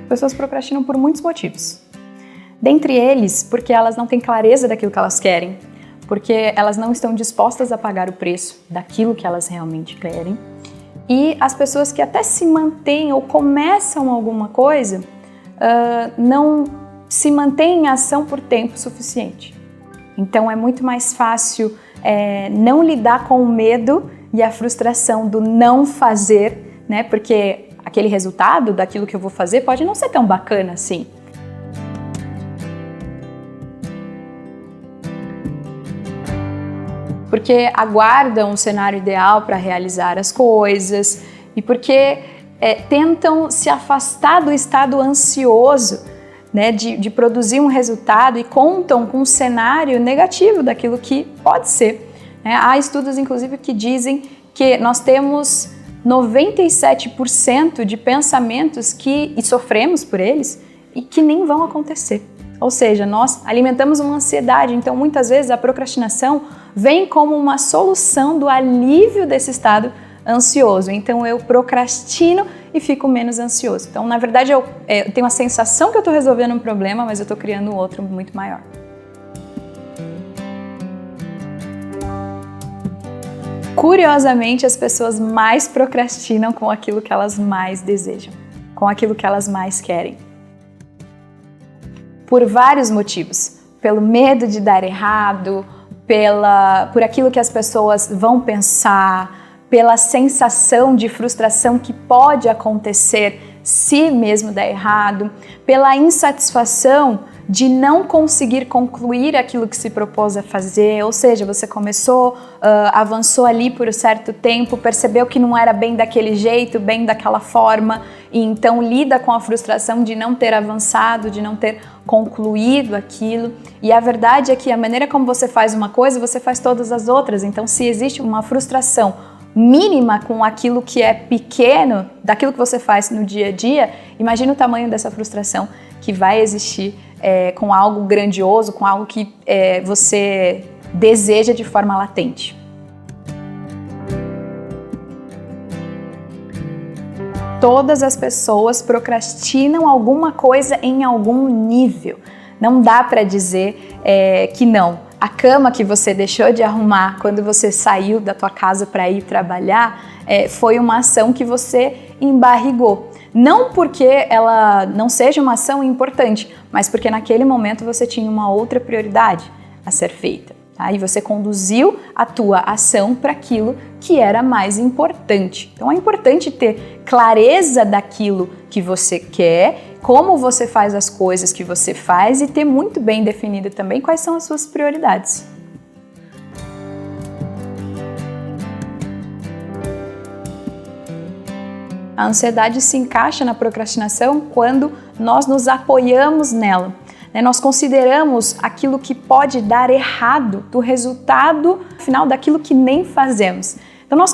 Pessoas procrastinam por muitos motivos. Dentre eles, porque elas não têm clareza daquilo que elas querem, porque elas não estão dispostas a pagar o preço daquilo que elas realmente querem. E as pessoas que até se mantêm ou começam alguma coisa, não se mantêm em ação por tempo suficiente. Então é muito mais fácil não lidar com o medo e a frustração do não fazer, né? Porque aquele resultado daquilo que eu vou fazer pode não ser tão bacana assim. Porque aguardam um cenário ideal para realizar as coisas e porque tentam se afastar do estado ansioso, né, de produzir um resultado e contam com um cenário negativo daquilo que pode ser. Há estudos, inclusive, que dizem que nós temos 97% de pensamentos e sofremos por eles e que nem vão acontecer. Ou seja, nós alimentamos uma ansiedade, então muitas vezes a procrastinação vem como uma solução do alívio desse estado ansioso. Então eu procrastino e fico menos ansioso. Então, na verdade, eu tenho a sensação que eu estou resolvendo um problema, mas eu estou criando um outro muito maior. Curiosamente, as pessoas mais procrastinam com aquilo que elas mais desejam, com aquilo que elas mais querem. Por vários motivos. Pelo medo de dar errado, por aquilo que as pessoas vão pensar, pela sensação de frustração que pode acontecer se mesmo der errado, pela insatisfação de não conseguir concluir aquilo que se propôs a fazer, ou seja, você começou, avançou ali por um certo tempo, percebeu que não era bem daquele jeito, bem daquela forma, e então lida com a frustração de não ter avançado, de não ter concluído aquilo. E a verdade é que a maneira como você faz uma coisa, você faz todas as outras. Então, se existe uma frustração mínima com aquilo que é pequeno, daquilo que você faz no dia a dia, imagina o tamanho dessa frustração que vai existir com algo grandioso, com algo que você deseja de forma latente. Todas as pessoas procrastinam alguma coisa em algum nível. Não dá para dizer que não. A cama que você deixou de arrumar quando você saiu da tua casa para ir trabalhar foi uma ação que você embarrigou. Não porque ela não seja uma ação importante, mas porque naquele momento você tinha uma outra prioridade a ser feita. Tá? E você conduziu a tua ação para aquilo que era mais importante. Então é importante ter clareza daquilo que você quer, como você faz as coisas que você faz e ter muito bem definido também quais são as suas prioridades. A ansiedade se encaixa na procrastinação quando nós nos apoiamos nela. Nós consideramos aquilo que pode dar errado do resultado final daquilo que nem fazemos. Então nós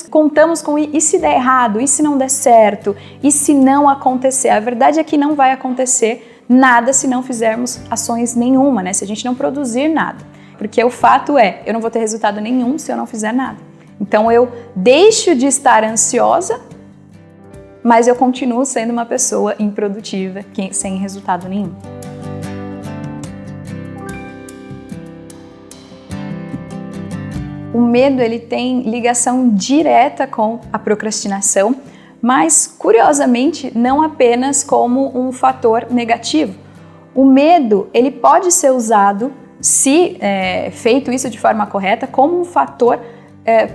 contamos com e se der errado, e se não der certo, e se não acontecer. A verdade é que não vai acontecer nada se não fizermos ações nenhuma, né? Se a gente não produzir nada. Porque o fato é, eu não vou ter resultado nenhum se eu não fizer nada. Então eu deixo de estar ansiosa, mas eu continuo sendo uma pessoa improdutiva, sem resultado nenhum. O medo ele tem ligação direta com a procrastinação, mas curiosamente não apenas como um fator negativo. O medo ele pode ser usado, se feito isso de forma correta, como um fator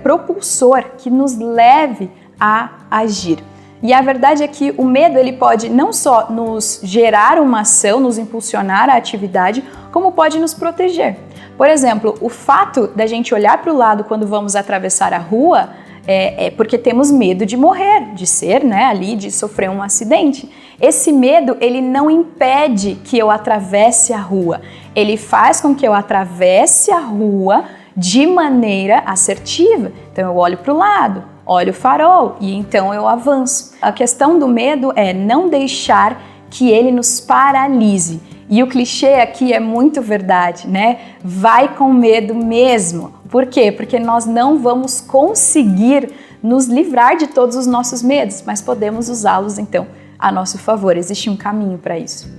propulsor que nos leve a agir. E a verdade é que o medo ele pode não só nos gerar uma ação, nos impulsionar a atividade, como pode nos proteger. Por exemplo, o fato da gente olhar para o lado quando vamos atravessar a rua é porque temos medo de morrer, de ser, ali, de sofrer um acidente. Esse medo, ele não impede que eu atravesse a rua. Ele faz com que eu atravesse a rua de maneira assertiva. Então eu olho para o lado, olho o farol e então eu avanço. A questão do medo é não deixar que ele nos paralise. E o clichê aqui é muito verdade, né? Vai com medo mesmo. Por quê? Porque nós não vamos conseguir nos livrar de todos os nossos medos, mas podemos usá-los então a nosso favor. Existe um caminho para isso.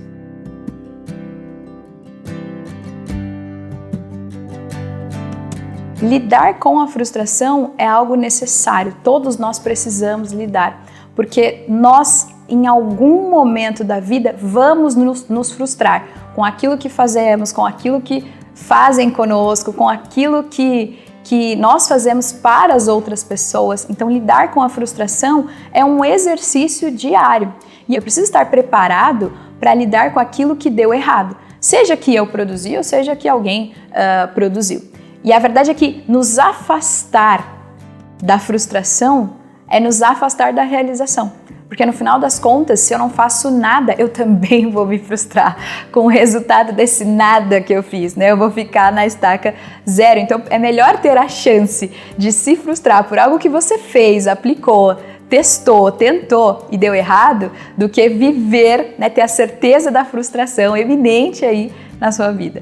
Lidar com a frustração é algo necessário, todos nós precisamos lidar, porque nós, em algum momento da vida, vamos nos frustrar com aquilo que fazemos, com aquilo que fazem conosco, com aquilo que nós fazemos para as outras pessoas. Então, lidar com a frustração é um exercício diário e eu preciso estar preparado para lidar com aquilo que deu errado, seja que eu produzi ou seja que alguém produziu. E a verdade é que nos afastar da frustração é nos afastar da realização. Porque no final das contas, se eu não faço nada, eu também vou me frustrar com o resultado desse nada que eu fiz, né? Eu vou ficar na estaca zero. Então é melhor ter a chance de se frustrar por algo que você fez, aplicou, testou, tentou e deu errado, do que viver, né, ter a certeza da frustração evidente aí na sua vida.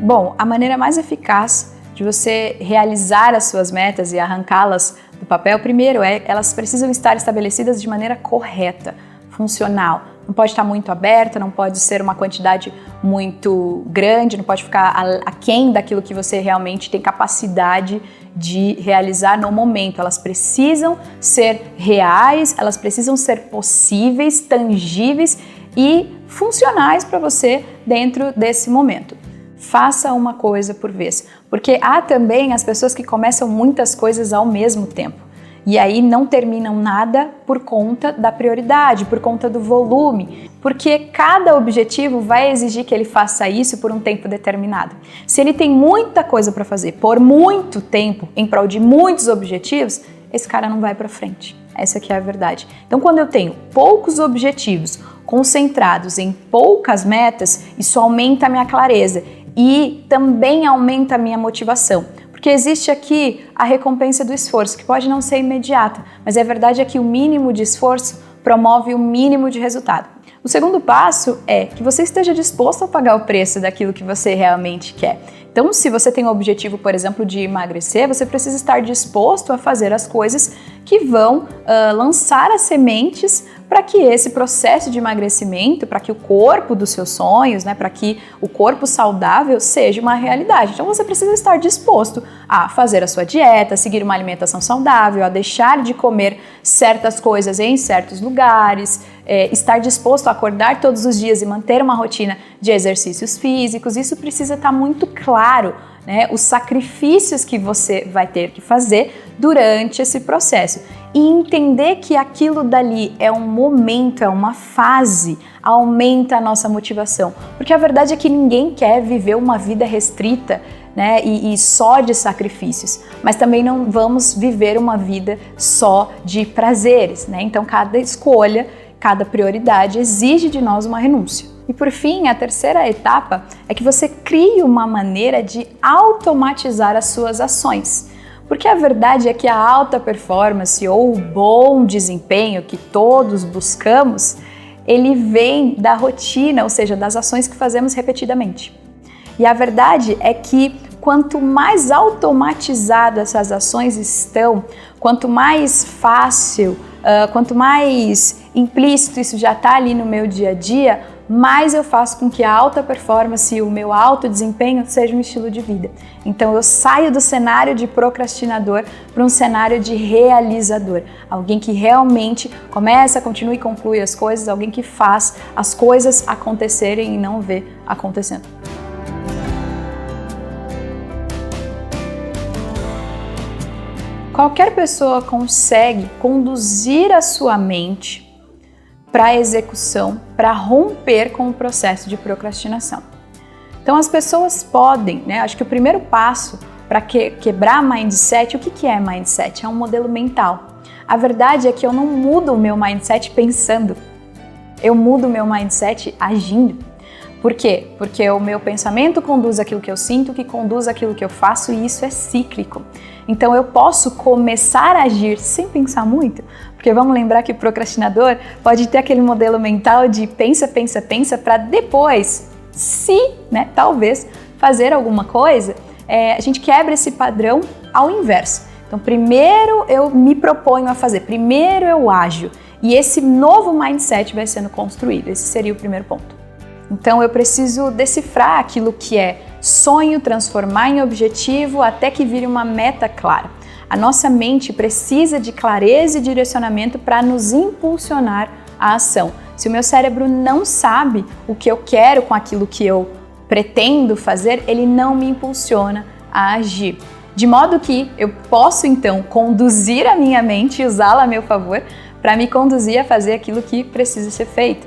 Bom, a maneira mais eficaz de você realizar as suas metas e arrancá-las do papel, primeiro, elas precisam estar estabelecidas de maneira correta, funcional. Não pode estar muito aberta, não pode ser uma quantidade muito grande, não pode ficar aquém daquilo que você realmente tem capacidade de realizar no momento. Elas precisam ser reais, elas precisam ser possíveis, tangíveis e funcionais para você dentro desse momento. Faça uma coisa por vez, porque há também as pessoas que começam muitas coisas ao mesmo tempo e aí não terminam nada por conta da prioridade, por conta do volume, porque cada objetivo vai exigir que ele faça isso por um tempo determinado. Se ele tem muita coisa para fazer por muito tempo em prol de muitos objetivos, esse cara não vai para frente. Essa aqui é a verdade. Então, quando eu tenho poucos objetivos concentrados em poucas metas, isso aumenta a minha clareza e também aumenta a minha motivação, porque existe aqui a recompensa do esforço, que pode não ser imediata, mas a verdade é que o mínimo de esforço promove o mínimo de resultado. O segundo passo é que você esteja disposto a pagar o preço daquilo que você realmente quer. Então, se você tem o objetivo, por exemplo, de emagrecer, você precisa estar disposto a fazer as coisas que vão lançar as sementes para que esse processo de emagrecimento, para que o corpo dos seus sonhos, né, para que o corpo saudável seja uma realidade. Então, você precisa estar disposto a fazer a sua dieta, a seguir uma alimentação saudável, a deixar de comer certas coisas em certos lugares, estar disposto a acordar todos os dias e manter uma rotina de exercícios físicos. Isso precisa estar muito claro, né? Os sacrifícios que você vai ter que fazer durante esse processo e entender que aquilo dali é um momento, é uma fase, aumenta a nossa motivação, porque a verdade é que ninguém quer viver uma vida restrita, né, e só de sacrifícios, mas também não vamos viver uma vida só de prazeres, né? Então cada escolha, cada prioridade exige de nós uma renúncia. E por fim, a terceira etapa é que você crie uma maneira de automatizar as suas ações. Porque a verdade é que a alta performance ou o bom desempenho que todos buscamos, ele vem da rotina, ou seja, das ações que fazemos repetidamente. E a verdade é que quanto mais automatizadas essas ações estão, quanto mais fácil, quanto mais implícito isso já está ali no meu dia a dia, mais eu faço com que a alta performance e o meu alto desempenho seja um estilo de vida. Então eu saio do cenário de procrastinador para um cenário de realizador. Alguém que realmente começa, continua e conclui as coisas, alguém que faz as coisas acontecerem e não vê acontecendo. Qualquer pessoa consegue conduzir a sua mente para a execução, para romper com o processo de procrastinação. Então as pessoas podem, né? Acho que o primeiro passo para quebrar mindset, o que é mindset? É um modelo mental. A verdade é que eu não mudo o meu mindset pensando, eu mudo o meu mindset agindo. Por quê? Porque o meu pensamento conduz aquilo que eu sinto, que conduz aquilo que eu faço, e isso é cíclico. Então eu posso começar a agir sem pensar muito, porque vamos lembrar que o procrastinador pode ter aquele modelo mental de pensa, pensa, pensa, para depois, talvez, fazer alguma coisa, a gente quebra esse padrão ao inverso. Então, primeiro eu me proponho a fazer, primeiro eu ajo. E esse novo mindset vai sendo construído. Esse seria o primeiro ponto. Então, eu preciso decifrar aquilo que é sonho, transformar em objetivo até que vire uma meta clara. A nossa mente precisa de clareza e direcionamento para nos impulsionar à ação. Se o meu cérebro não sabe o que eu quero com aquilo que eu pretendo fazer, ele não me impulsiona a agir. De modo que eu posso, então, conduzir a minha mente e usá-la a meu favor para me conduzir a fazer aquilo que precisa ser feito.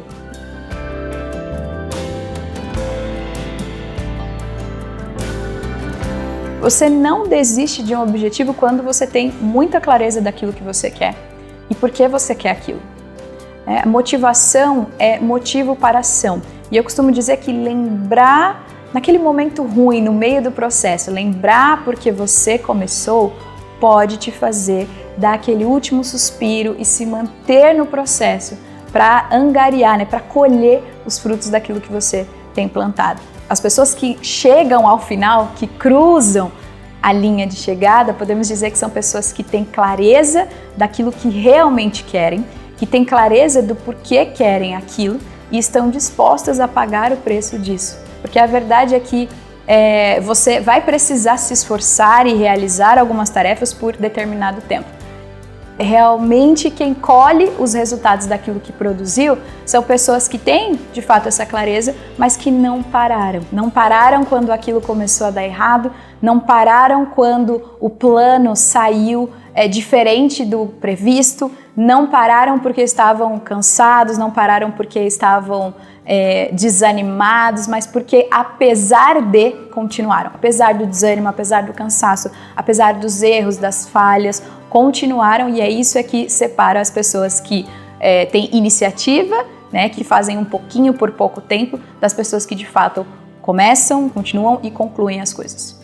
Você não desiste de um objetivo quando você tem muita clareza daquilo que você quer e por que você quer aquilo. Motivação é motivo para ação. E eu costumo dizer que lembrar naquele momento ruim, no meio do processo, lembrar porque você começou pode te fazer dar aquele último suspiro e se manter no processo para angariar, para colher os frutos daquilo que você tem plantado. As pessoas que chegam ao final, que cruzam a linha de chegada, podemos dizer que são pessoas que têm clareza daquilo que realmente querem, que têm clareza do porquê querem aquilo e estão dispostas a pagar o preço disso. Porque a verdade é que você vai precisar se esforçar e realizar algumas tarefas por determinado tempo. Realmente quem colhe os resultados daquilo que produziu são pessoas que têm de fato essa clareza, mas que não pararam. Não pararam quando aquilo começou a dar errado, não pararam quando o plano saiu diferente do previsto, não pararam porque estavam cansados, não pararam porque estavam desanimados, mas porque apesar de continuaram, apesar do desânimo, apesar do cansaço, apesar dos erros, das falhas, continuaram, e é isso que separa as pessoas que têm iniciativa, que fazem um pouquinho por pouco tempo, das pessoas que de fato começam, continuam e concluem as coisas.